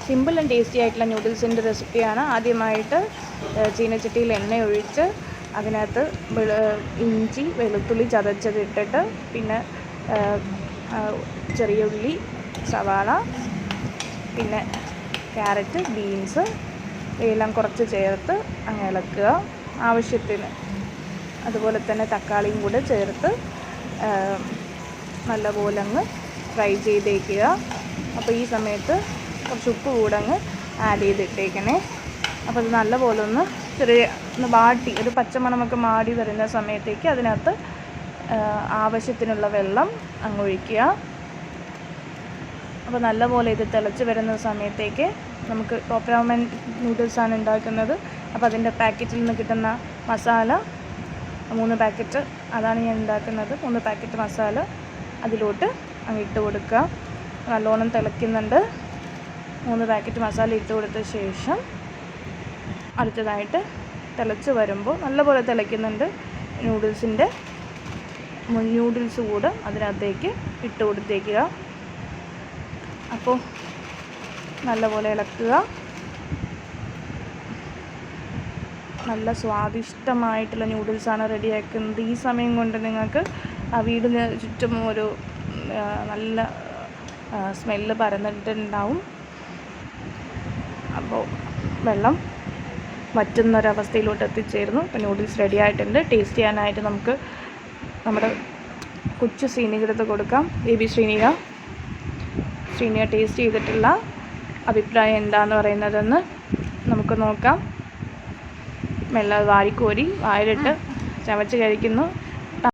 Simple and tasty ആയിട്ടുള്ള നൂഡിൽസിൻ്റെ റെസിപ്പിയാണ്. ആദ്യമായിട്ട് ചീനച്ചട്ടിയിൽ എണ്ണ ഒഴിച്ച് അതിനകത്ത് ഇഞ്ചി വെളുത്തുള്ളി ചതച്ചതിട്ടിട്ട് പിന്നെ ചെറിയ ഉള്ളി സവാള പിന്നെ ക്യാരറ്റ് ബീൻസ് ഇവയെല്ലാം കുറച്ച് ചേർത്ത് അങ്ങ് ഇളക്കുക ആവശ്യത്തിന്. അതുപോലെ തന്നെ തക്കാളിയും കൂടെ ചേർത്ത് നല്ലപോലെ അങ്ങ് ഫ്രൈ ചെയ്തേക്കുക. അപ്പോൾ ഈ സമയത്ത് കുറച്ച് ഉപ്പ് കൂടെ അങ്ങ് ആഡ് ചെയ്തിട്ടേക്കണേ. അപ്പോൾ അത് നല്ലപോലെ ഒന്ന് വാട്ടി ഒരു പച്ചമണമൊക്കെ മാടി വരുന്ന സമയത്തേക്ക് അതിനകത്ത് ആവശ്യത്തിനുള്ള വെള്ളം അങ്ങ് ഒഴിക്കുക. അപ്പോൾ നല്ലപോലെ ഇത് തിളച്ച് വരുന്ന സമയത്തേക്ക് നമുക്ക് ടോപ്പ് രാമൻ നൂഡിൽസാണ് ഉണ്ടാക്കുന്നത്. അപ്പോൾ അതിൻ്റെ പാക്കറ്റിൽ നിന്ന് കിട്ടുന്ന മസാല 3 പാക്കറ്റ് അതാണ് ഞാൻ ഉണ്ടാക്കുന്നത്. 3 പാക്കറ്റ് മസാല അതിലോട്ട് അങ്ങ് ഇട്ട് കൊടുക്കുക. നല്ലോണം തിളയ്ക്കുന്നുണ്ട്. 3 പാക്കറ്റ് മസാല ഇട്ട് കൊടുത്ത ശേഷം അടുത്തതായിട്ട് തിളച്ച് വരുമ്പോൾ നല്ലപോലെ തിളയ്ക്കുന്നുണ്ട്. നൂഡിൽസ് കൂടെ അതിനകത്തേക്ക് ഇട്ട് കൊടുത്തേക്കുക. അപ്പോൾ നല്ലപോലെ ഇളക്കുക. നല്ല സ്വാദിഷ്ടമായിട്ടുള്ള നൂഡിൽസാണ് റെഡിയാക്കുന്നത്. ഈ സമയം കൊണ്ട് നിങ്ങൾക്ക് ആ വീടിന് ചുറ്റും ഒരു നല്ല സ്മെല്ല് പരന്നിട്ടുണ്ടാവും. അപ്പോൾ വെള്ളം വറ്റുന്നൊരവസ്ഥയിലോട്ട് എത്തിച്ചേർന്നു. അപ്പോൾ നൂഡിൽസ് റെഡി ആയിട്ടുണ്ട്. ടേസ്റ്റ് ചെയ്യാനായിട്ട് നമുക്ക് നമ്മുടെ കൊച്ചു ശ്രീനികടുത്ത് കൊടുക്കാം. ബേബി ശ്രീനിക ടേസ്റ്റ് ചെയ്തിട്ടുള്ള അഭിപ്രായം എന്താണെന്ന് പറയുന്നതെന്ന് നമുക്ക് നോക്കാം. മെല്ലെ വാരിക്കോരി വായിലിട്ട് ചവച്ച് കഴിക്കുന്നു.